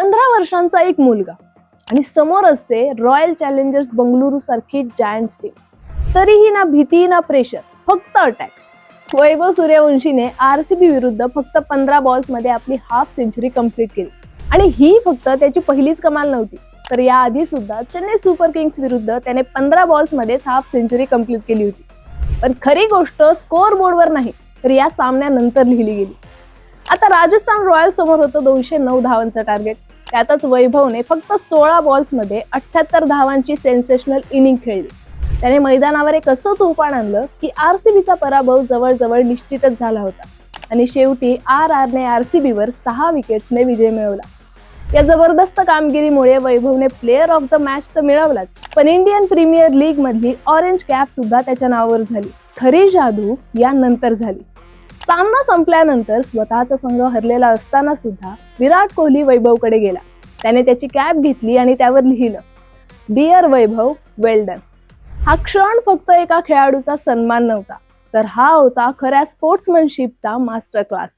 15 वर्षांचा एक मुलगा आणि समोर असते रॉयल चॅलेंजर्स बंगळुरू सारखी जायंट्स टीम. तरीही ना भीती ना प्रेशर, फक्त अटॅक. वैभव सूर्यवंशीने आरसीबी विरुद्ध फक्त 15 बॉल्स मध्ये आपली हाफ सेंचुरी कंप्लीट केली. आणि ही फक्त त्याची पहिलीच कमाल नव्हती, तर याआधी सुद्धा चेन्नई सुपर किंग्स विरुद्ध त्याने 15 बॉल्स मध्येच हाफ सेंचुरी कंप्लीट केली होती. पण खरी गोष्ट स्कोअर बोर्डवर नाही, तर या सामन्यानंतर लिहिली गेली. आता राजस्थान रॉयल्स समोर होतं 209 धावांचं टार्गेट. त्यातच वैभवने फक्त 16 बॉल्स मध्ये 78 धावांची सेन्सेशनल इनिंग खेळली. त्याने मैदानावर एक असं तुफान आणलं की आरसीबीचा पराभव जवळजवळ निश्चितच झाला होता. आणि शेवटी ने आरसीबीवर 6 विकेट्सने विजय मिळवला. या जबरदस्त कामगिरीमुळे वैभवने प्लेअर ऑफ द मॅच तर मिळवलाच, पण इंडियन प्रीमियर लीग मधली ऑरेंज कॅप सुद्धा त्याच्या नावावर झाली. खरी जादू यानंतर झाली. सामना संपल्यानंतर स्वतःचा संघ हरलेला असताना सुद्धा विराट कोहली वैभवकडे गेला. त्याने त्याची कॅप घेतली आणि त्यावर लिहिलं, डिअर वैभव, वेल डन. हा क्षण फक्त एका खेळाडूचा सन्मान नव्हता, तर हा होता खऱ्या स्पोर्ट्समनशिपचा मास्टर क्लास.